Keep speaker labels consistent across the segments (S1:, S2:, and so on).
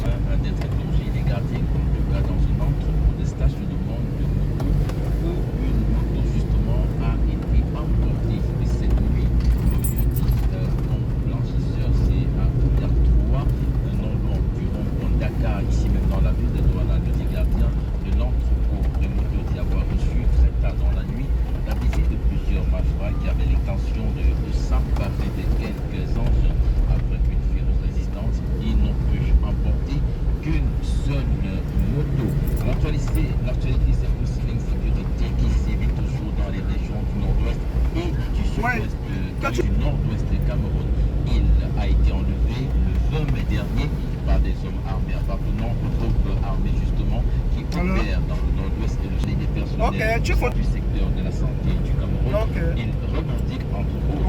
S1: d'être plongé des gardiens, en tout cas dans un entrepôt de stage de vente de moto, où une moto justement a été emportée cette nuit. L'objectif comme blanchisseur, c'est à faire 3 non loin du rond-point Dakar, ici même dans la ville de Douala. Le gardien de l'entrepôt de moto dit avoir reçu très tard dans la nuit la visite de plusieurs majoras qui avaient l'intention de s'emparer de quelques engins. Après une féroce résistance, ils n'ont pu emporter qu'une seule moto. L'actualité, c'est aussi l'insécurité qui sévit toujours dans les régions du nord-ouest et du sud-ouest du nord-ouest de Cameroun. Il a été enlevé le 20 mai dernier par des hommes armés appartenant au groupe armé justement qui opèrent dans le nord-ouest et le chef des personnels du secteur de la santé du Cameroun. Il revendique entre autres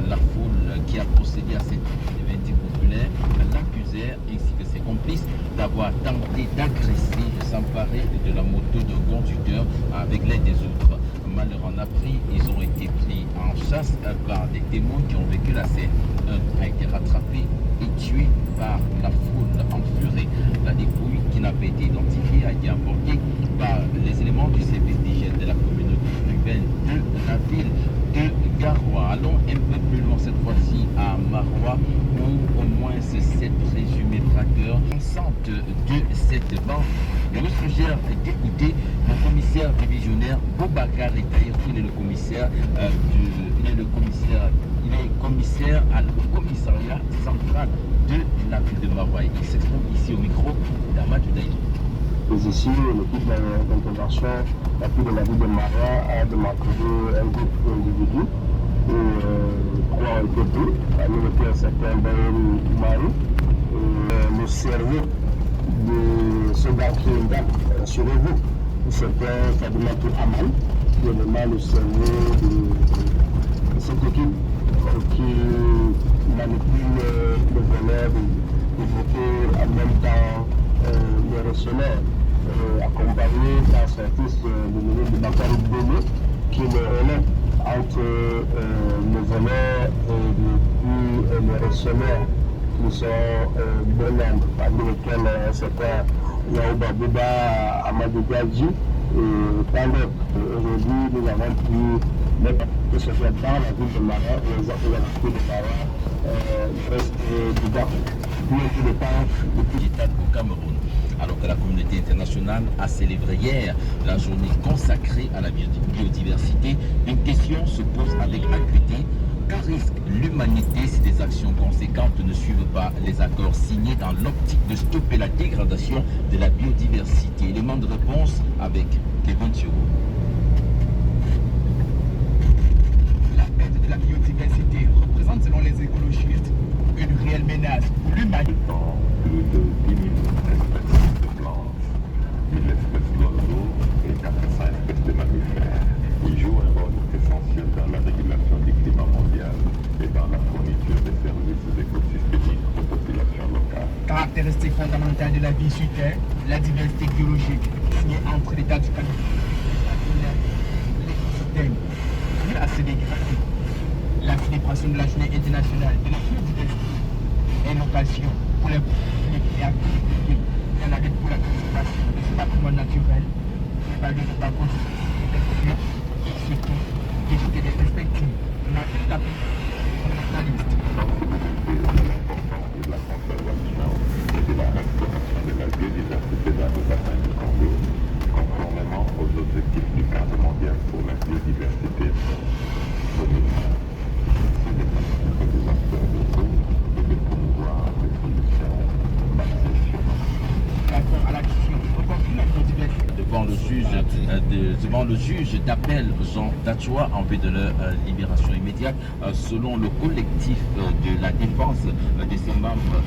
S1: la foule qui a procédé à cette événement populaire l'accusèrent ainsi que ses complices d'avoir tenté d'agresser, de s'emparer de la moto d'un conducteur avec l'aide des autres. Malheur en a pris, ils ont été pris en chasse par des témoins qui ont vécu la scène. Un a été rattrapé et tué par la foule enfurée. La dépouille, qui n'a pas été identifiée, a été emportée par les éléments du service d'hygiène de la communauté urbaine de la ville de Garoua. Allons un peu plus loin cette fois-ci à Maroua, où au moins 7 présumés braqueurs sortent de cette bande. Le suggère d'écouter le commissaire divisionnaire Boubacar Etaïr. Il est le commissaire à le commissariat central de la ville de Maroua. Il s'exprime ici au micro d'Amadou Daïdou.
S2: Ici, l'équipe d'intervention la ville de la ville de Maroua a démantelé un groupe d'individus et 3 ont été pris, parmi lesquels un certain Ben Marou. Le cerveau de ce gars qui est une dame sur le bout, c'était Fadimatou Amal, qui est vraiment le cerveau de cette équipe qui manipule le voleur, développer en même temps le réactionnaire, accompagné par son fils, le ministre de Bakary Bélé, qui est le relais entre le voleur et le réactionnaire, qui sont bon nombre, parmi lesquels c'était Yaouba Bouba, Amadou Gadji et tant d'autres. Aujourd'hui, nous avons pu mettre que ce soit dans la ville de Maroua, les activités de Maroua, reste du Gap, plus de temps
S1: depuis au Cameroun. Alors que la communauté internationale a célébré hier la journée consacrée à la biodiversité, une question se pose avec acuité. Qu'à risque l'humanité si des actions conséquentes ne suivent pas les accords signés dans l'optique de stopper la dégradation de la biodiversité? Élément de réponse avec Kevin Thiogo.
S3: La perte de la biodiversité représente selon les écologistes une réelle menace pour l'humanité.
S4: Plus de 10 000 espèces de plantes, 1000 espèces d'oiseaux et 400 espèces de mammifères. Ils jouent un rôle essentiel dans la régulation du climat mondial et dans la fourniture des services écosystémiques aux populations locales.
S3: Caractéristique fondamentale de la vie sur Terre, la diversité biologique signée entre l'État du Cameroun et l'écosystème. À se dégrader. La célébration de la journée internationale de la biodiversité est une occasion pour les publics et activités dans la lutte pour la conservation de ce patrimoine naturel, préparer la conservation et surtout d'éviter des perspectives nationalistes.
S4: L'importance de la conservation et de la restauration de la biodiversité dans le bassin du Congo, conformément aux objectifs du cadre mondial pour la biodiversité 2020. C'est des acteurs de zone et de promouvoir des solutions basées sur
S3: D'accord à l'action, on continue la biodiversité.
S1: Devant le juge d'appel Jean Dachoua en vue de leur libération immédiate, selon le collectif de la défense de ces membres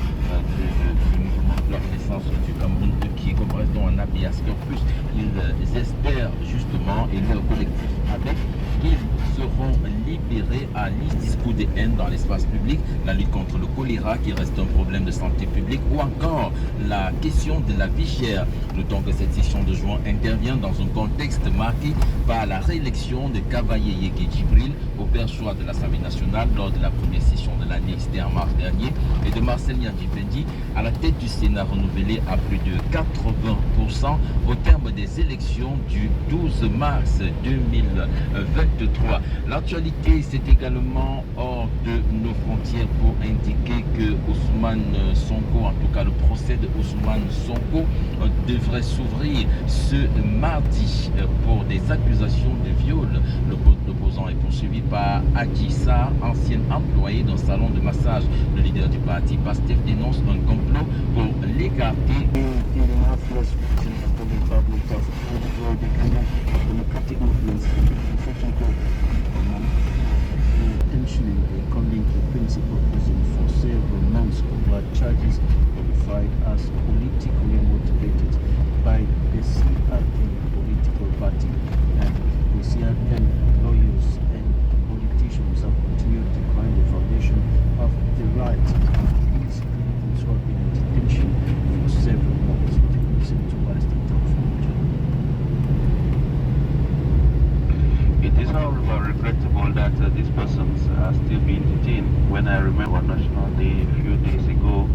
S1: du mouvement de la renaissance du Cameroun, qui comparaissent donc un Abias Corpus, ils espèrent justement, et leur collectif avec Ils seront libérés à liste discours de haine dans l'espace public, la lutte contre le choléra qui reste un problème de santé publique ou encore la question de la vie chère. Notons que cette session de juin intervient dans un contexte marqué par la réélection de Kavaye Yeke Djibril au père choix de l'Assemblée nationale lors de la première session de l'année, c'était en mars dernier, et de Marcel Nyandi Fendi à la tête du Sénat renouvelé à plus de 80% au terme des élections du 12 mars 2023. L'actualité, c'est également hors de nos frontières pour indiquer que Ousmane Sonko, en tout cas le procès de Ousmane Sonko, devrait s'ouvrir ce mardi pour des accusations de viol. L'opposant est poursuivi par Adji Sarr, ancienne employée d'un salon de massage. Le leader du parti PASTEF dénonce un complot pour l'écarter.
S5: Intentionally according to principal prison for several months over charges qualified as politically motivated by the CRM political party, and the CRM lawyers and politicians have continued to decline the foundation of the right. These individuals who have been in detention for several months. Listen to what is the talk from
S4: It is however regrettable that these persons are still being detained. When I remember National Day a few days ago,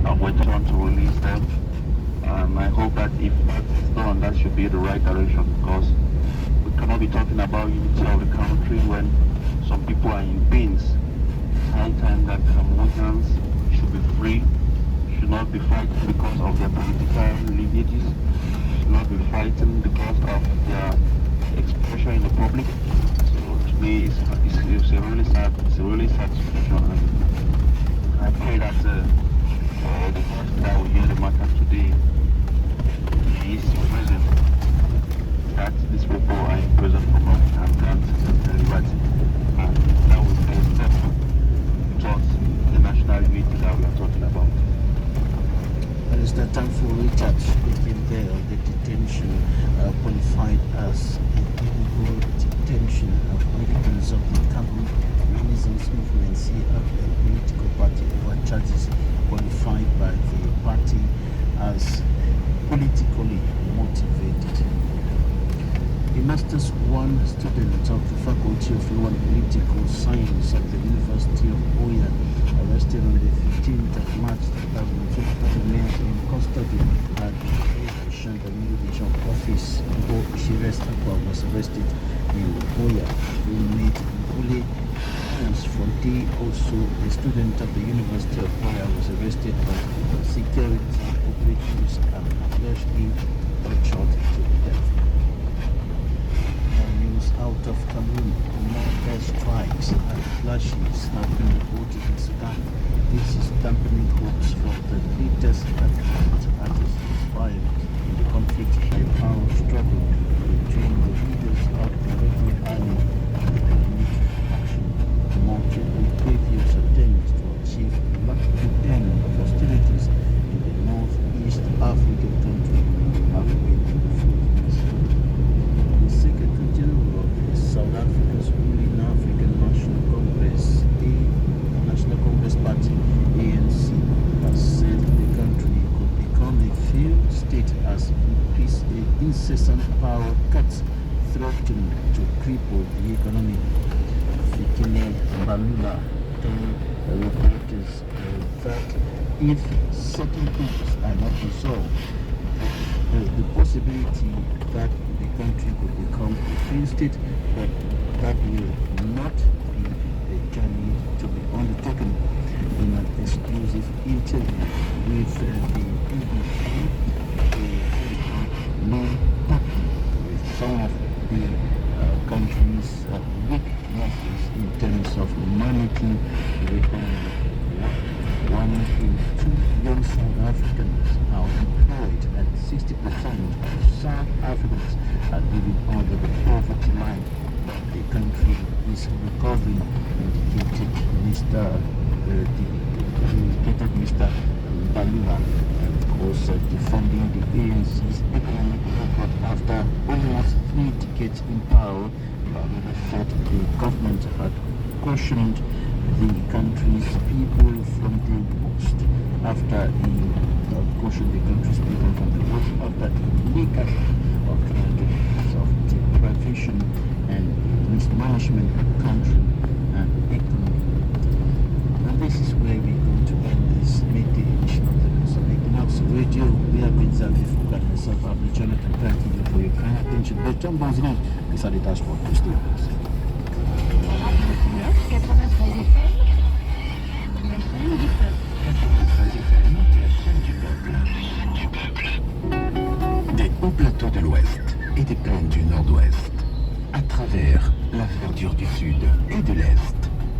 S4: I went on to release them. I hope that if that is done, that should be the right direction, because we cannot be talking about unity of the country when some people are in pains. It's high time that Cameroonians should be free, should not be fighting because of their political lineages, should not be fighting because of their expression in the public. So to me, it's a really sad situation. And I pray that the person that will hear the matter today is in prison, that these people are in prison for money and grant liberty, and that will be a step towards the national unity that we are talking about.
S5: It is the time for Richard speaking there of the detention qualified as illegal detention of militants of the Cameroon Renaissance Movement CRM political party over charges qualified by the party as politically motivated. A Masters 1 student of the Faculty of Law and Political Science at the University of Oya, arrested on the 15th of March 2020, remains in custody at the Shandamiri Region Office. Shires Akbar was arrested in Oya. Roommate Ule Fonte, also a student of the University of Oya, was arrested by security operatives and allegedly tortured to death. News out of Cameroon: more air strikes and clashes have been reported in Sudan. This is dampening hopes for the latest attempt at a ceasefire in the conflict high power struggle between the leaders of the Red Army and the military faction, mounted with previous attempts to achieve a lasting end of hostilities in the northeast African country have been fruitless. The Secretary General of South Africa's ruling African National Congress, the National Congress Party, ANC, has said the country could become a failed state as incessant power cuts threaten to cripple the economy. Fikile Mbalula told reporters that if certain things are not resolved, the possibility that the country could become a failed state, but that will not be a journey to be undertaken. In an exclusive interview with the BBC, with some of the country's weaknesses in terms of managing the economy. 1 in 2 young South Africans are employed, and 60% of South Africans are living under the poverty line. The country is recovering, indicated Mr. Balula, of course, defending the ANC's economic record after almost 3 decades in power. the fact the government had cautioned the country's people from the worst after cautioned the country's people from the worst after the legacy of tragedies of deprivation and mismanagement of the country and economy. And this is where we're going to end this midday edition of the Mozambican House Radio. We have been Xavier Foucault and myself, Abdul Jonathan. Thanking you for your kind attention. Bertrand Banzinan is at the dashboard. Please stay with us.
S6: 93 FM. La chaîne du peuple.
S7: 93 FM, la chaîne du peuple. Des hauts plateaux de l'Ouest et des plaines du Nord-Ouest. À travers la verdure du Sud et de l'Est.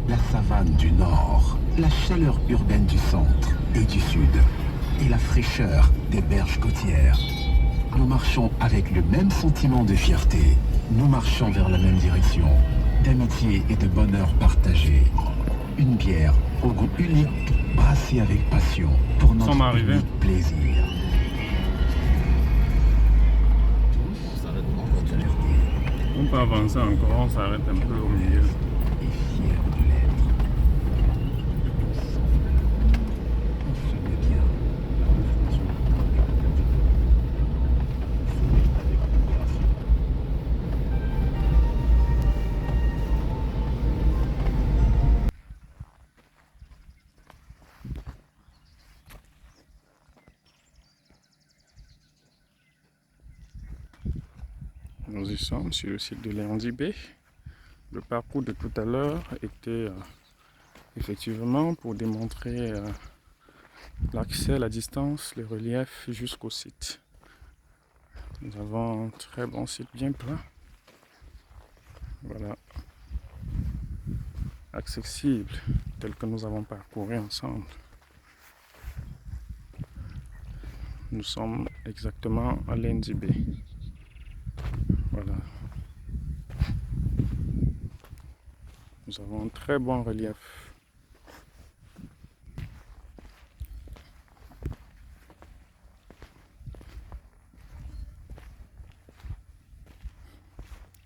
S7: La savane du Nord. La chaleur urbaine du Centre et du Sud. Et la fraîcheur des berges côtières. Nous marchons avec le même sentiment de fierté. Nous marchons vers la même direction. D'amitié et de bonheur partagé. Une bière au goût unique, brassée avec passion pour notre unique plaisir. Tous en toute liberté.
S8: On peut avancer encore, on s'arrête un peu au milieu.
S7: Et fiers de l'être. On se met bien. Avec modération.
S8: Nous y sommes sur le site de Léondibé. Le parcours de tout à l'heure était effectivement pour démontrer l'accès, la distance, le relief jusqu'au site. Nous avons un très bon site bien plat. Voilà. Accessible tel que nous avons parcouru ensemble. Nous sommes exactement à Léondibé. Voilà. Nous avons un très bon relief.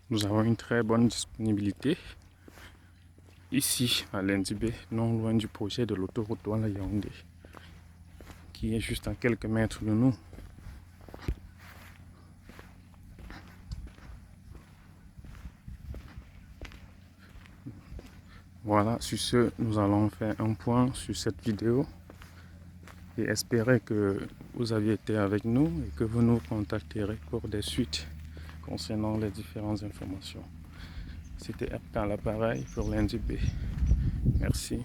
S8: Nous avons une très bonne disponibilité ici à Léondibé, non loin du projet de l'autoroute Douala-Yaoundé, qui est juste à quelques mètres de nous. Voilà, sur ce, nous allons faire un point sur cette vidéo et espérer que vous avez été avec nous et que vous nous contacterez pour des suites concernant les différentes informations. C'était FK à l'appareil pour Léondibé. Merci.